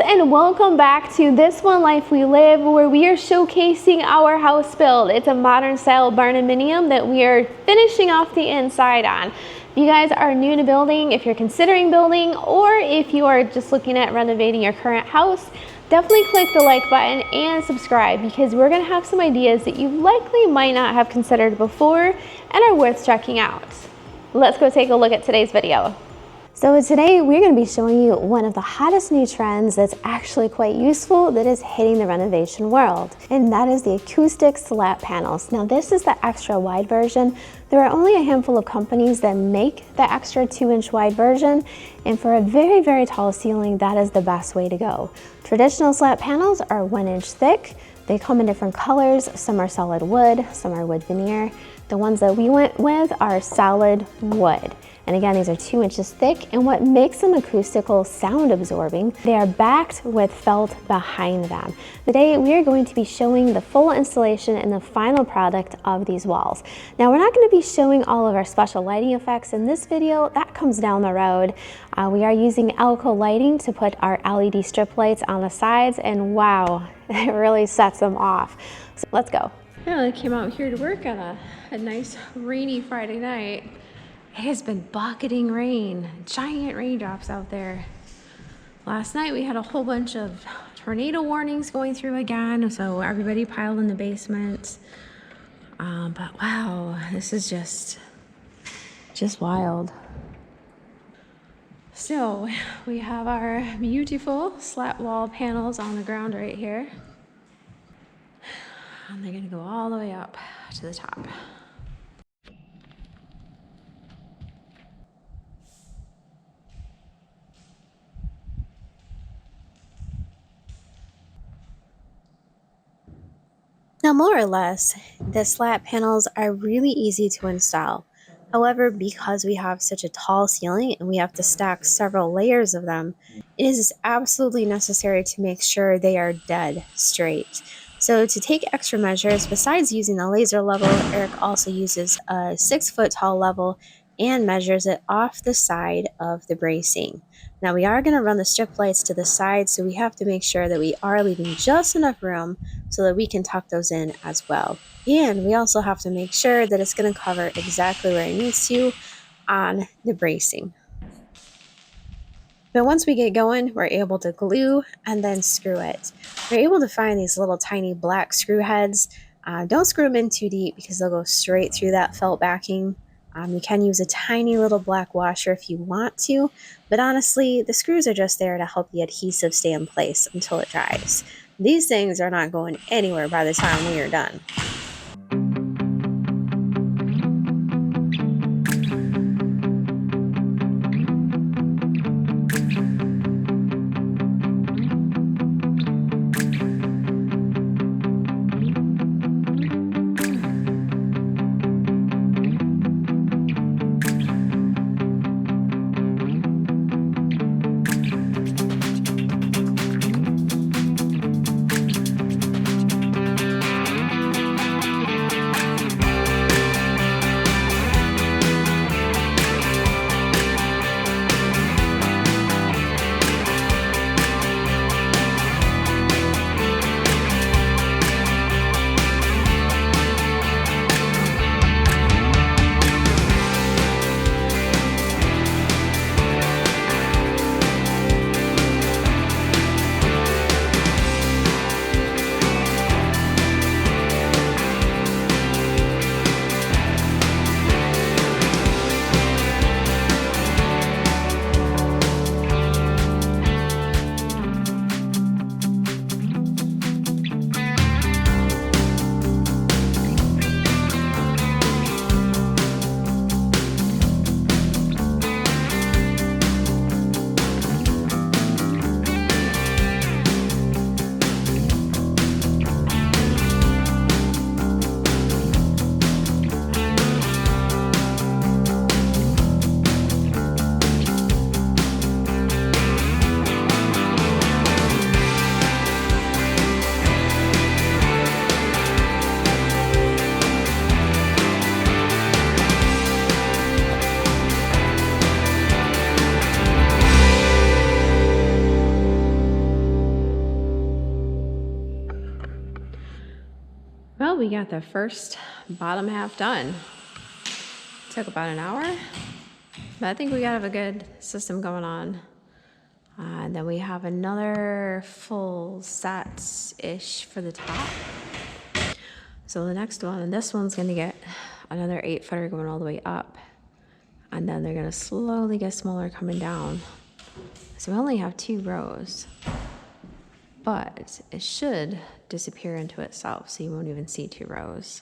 and welcome back to This One Life We Live, where we are showcasing our house build. It's a modern style Barndominium that we are finishing off the inside on. If you guys are new to building, if you're considering building, or if you are just looking at renovating your current house, definitely click the like button and subscribe, because we're going to have some ideas that you likely might not have considered before and are worth checking out. Let's go take a look at today's video. So today we're going to be showing you one of the hottest new trends that's actually quite useful that is hitting the renovation world, and that is the acoustic slat panels. Now this is the extra wide version. There are only a handful of companies that make the extra 2-inch wide version, and for a very, very tall ceiling, that is the best way to go. Traditional slat panels are 1 inch thick. They come in different colors. Some are solid wood, some are wood veneer. The ones that we went with are solid wood. And again, these are 2 inches thick, and what makes them acoustical sound absorbing, they are backed with felt behind them. Today, we are going to be showing the full installation and the final product of these walls. Now, we're not going to be showing all of our special lighting effects in this video. That comes down the road. We are using Elco lighting to put our LED strip lights on the sides, and wow, it really sets them off. So let's go. Yeah, I came out here to work on a nice rainy Friday night. It has been bucketing rain, giant raindrops out there. Last night we had a whole bunch of tornado warnings going through again, so everybody piled in the basement. But wow, this is just wild. So we have our beautiful slat wall panels on the ground right here. And they're gonna go all the way up to the top. Now, more or less, the slat panels are really easy to install. However, because we have such a tall ceiling and we have to stack several layers of them, it is absolutely necessary to make sure they are dead straight. So to take extra measures, besides using the laser level, Eric also uses a 6-foot tall level and measures it off the side of the bracing. Now we are going to run the strip lights to the side, so we have to make sure that we are leaving just enough room so that we can tuck those in as well. And we also have to make sure that it's going to cover exactly where it needs to on the bracing. But once we get going, we're able to glue and then screw it. We're able to find these little tiny black screw heads. Don't screw them in too deep because they'll go straight through that felt backing. You can use a tiny little black washer if you want to, but honestly, the screws are just there to help the adhesive stay in place until it dries. These things are not going anywhere by the time we are done. Well, we got the first bottom half done. Took about an hour, but I think we got a good system going on. And then we have another full set-ish for the top. So the next one, and this one's gonna get another 8-footer going all the way up. And then they're gonna slowly get smaller coming down. So we only have 2 rows, but it should disappear into itself, so you won't even see 2 rows.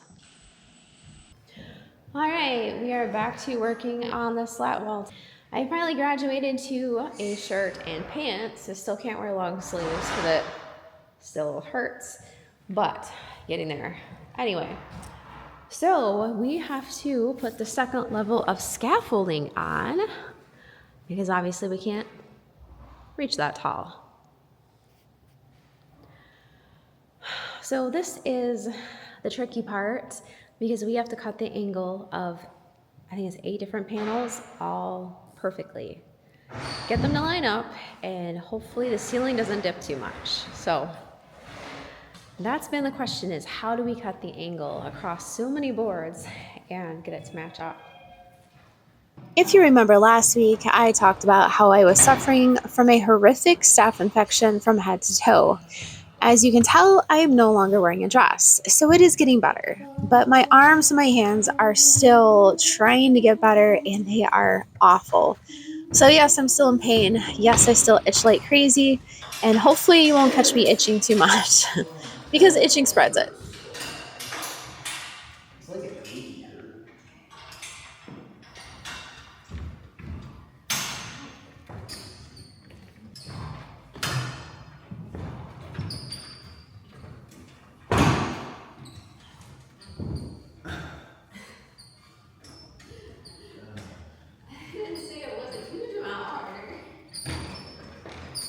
All right, we are back to working on the slat wall. I finally graduated to a shirt and pants. I still can't wear long sleeves because it still hurts, but getting there. Anyway, so we have to put the second level of scaffolding on because obviously we can't reach that tall. So this is the tricky part because we have to cut the angle of, I think it's 8 different panels all perfectly. Get them to line up and hopefully the ceiling doesn't dip too much. So that's been the question, is how do we cut the angle across so many boards and get it to match up? If you remember last week, I talked about how I was suffering from a horrific staph infection from head to toe. As you can tell, I am no longer wearing a dress, so it is getting better. But my arms and my hands are still trying to get better, and they are awful. So yes, I'm still in pain. Yes, I still itch like crazy, and hopefully you won't catch me itching too much, because itching spreads it. It's like an aviator. I didn't say it was a huge amount harder.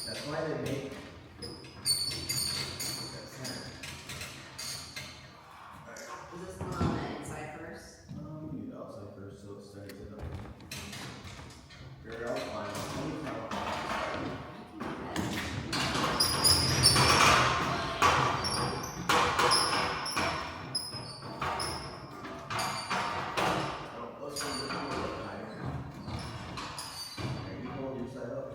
That's why they make that center. Is this one on the inside first? We do the outside first so it starts it up. Your outline. Let's go a little higher. There you hold your side up.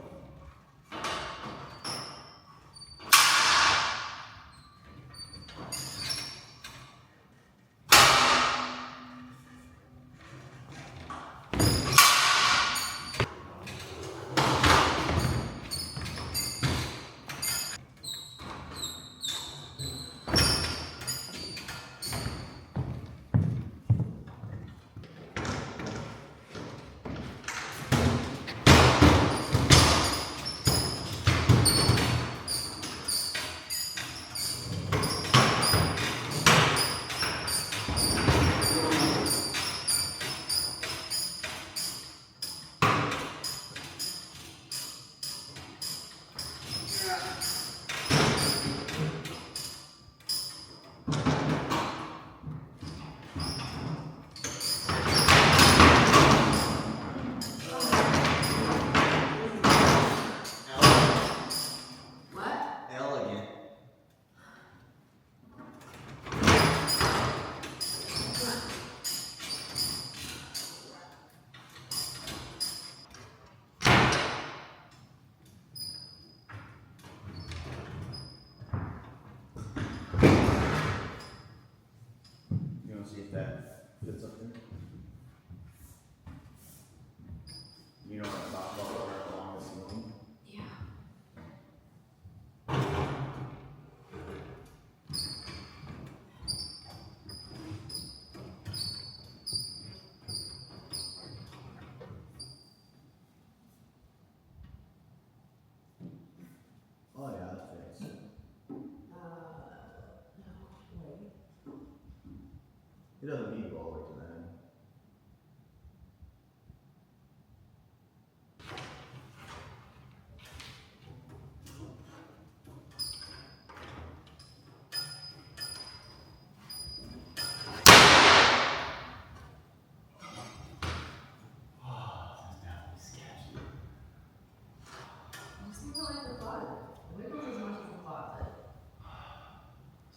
Elegant. You want to see if that fits up there? You know what I'm talking about, where along the ceiling? Yeah. Oh yeah, that fits. It doesn't need to go all the way to the end.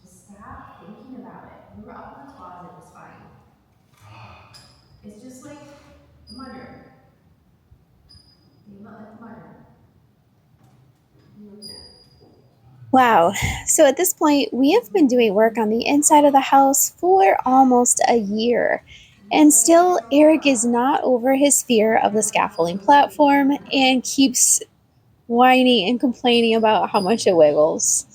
Just stop thinking about it. We were up Wow. So at this point, we have been doing work on the inside of the house for almost a year. And still, Eric is not over his fear of the scaffolding platform and keeps whining and complaining about how much it wiggles.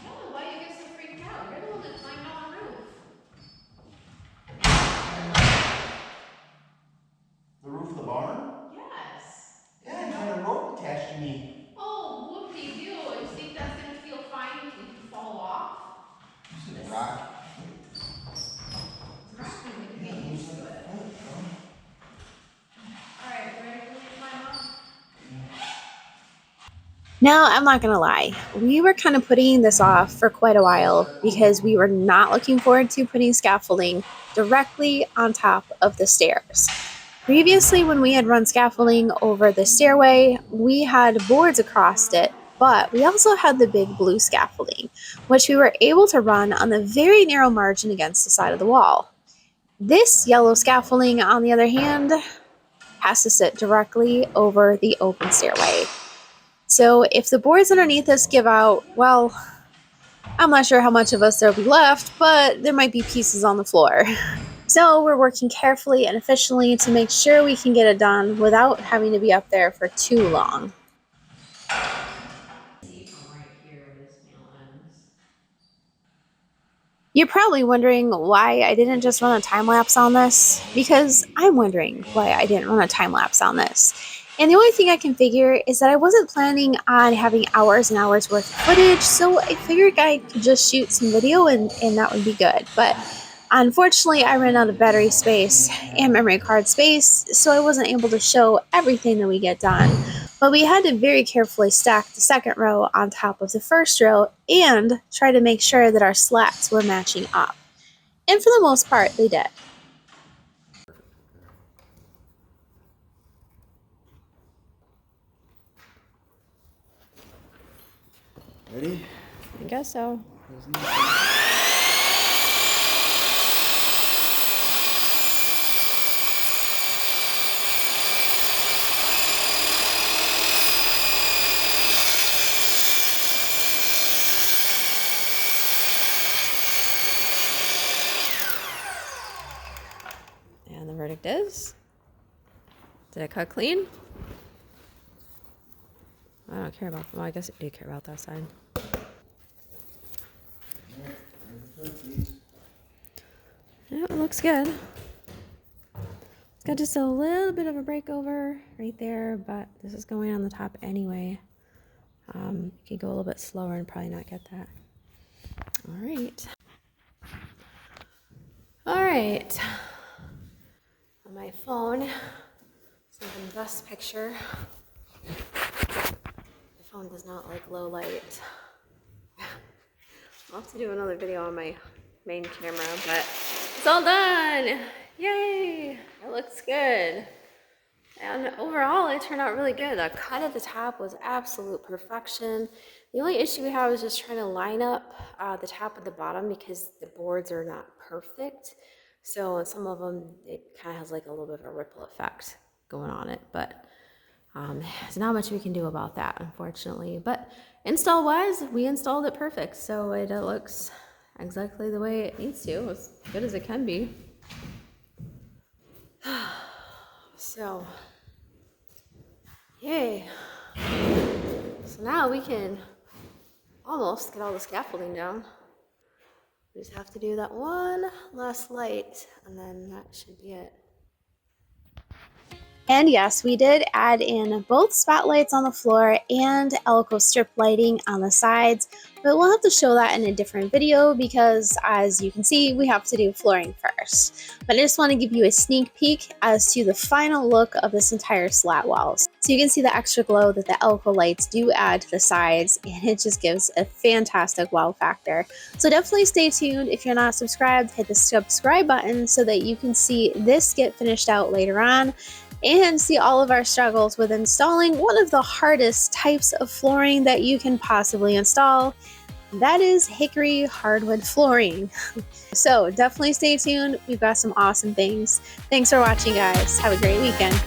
Yeah, why you get so freaked out? You're the one that climbed on the roof. The roof of the barn? Yes. Yeah, I had a rope attached to me. Oh, whoop-de-doo. You think that's gonna feel fine if you fall off? You said rock. It's rocky, but you Yeah, get it moves used like to a it. foot, bro. Alright, you ready for me to climb up? Now, I'm not going to lie, we were kind of putting this off for quite a while because we were not looking forward to putting scaffolding directly on top of the stairs. Previously, when we had run scaffolding over the stairway, we had boards across it, but we also had the big blue scaffolding, which we were able to run on the very narrow margin against the side of the wall. This yellow scaffolding, on the other hand, has to sit directly over the open stairway. So if the boards underneath us give out, well, I'm not sure how much of us there'll be left, but there might be pieces on the floor. So we're working carefully and efficiently to make sure we can get it done without having to be up there for too long. See from right here where this nail ends. You're probably wondering why I didn't just run a time lapse on this, because I'm wondering why I didn't run a time lapse on this. And the only thing I can figure is that I wasn't planning on having hours and hours worth of footage, so I figured I could just shoot some video and that would be good. But unfortunately, I ran out of battery space and memory card space, so I wasn't able to show everything that we get done. But we had to very carefully stack the second row on top of the first row and try to make sure that our slats were matching up. And for the most part, they did. Ready? I guess so. And the verdict is? Did I cut clean? I don't care about, well, I guess I do care about that side. Yeah, it looks good. It's got just a little bit of a breakover right there, but this is going on the top anyway. You could go a little bit slower and probably not get that. All right. All right. On my phone, so the best picture. My phone does not like low light. I'll have to do another video on my main camera, but it's all done. Yay! It looks good. And overall, it turned out really good. The cut at the top was absolute perfection. The only issue we have is just trying to line up the top and the bottom because the boards are not perfect. So on some of them, it kind of has like a little bit of a ripple effect going on it. But there's not much we can do about that, unfortunately. But install-wise, we installed it perfect. So it looks exactly the way it needs to, as good as it can be. So, yay. So now we can almost get all the scaffolding down. We just have to do that one last light, and then that should be it. And yes, we did add in both spotlights on the floor and Elco strip lighting on the sides, but we'll have to show that in a different video because, as you can see, we have to do flooring first. But I just want to give you a sneak peek as to the final look of this entire slat walls. So you can see the extra glow that the Elco lights do add to the sides, and it just gives a fantastic wow factor. So definitely stay tuned. If you're not subscribed, hit the subscribe button so that you can see this get finished out later on and see all of our struggles with installing one of the hardest types of flooring that you can possibly install. That is hickory hardwood flooring. So definitely stay tuned. We've got some awesome things. Thanks for watching, guys. Have a great weekend.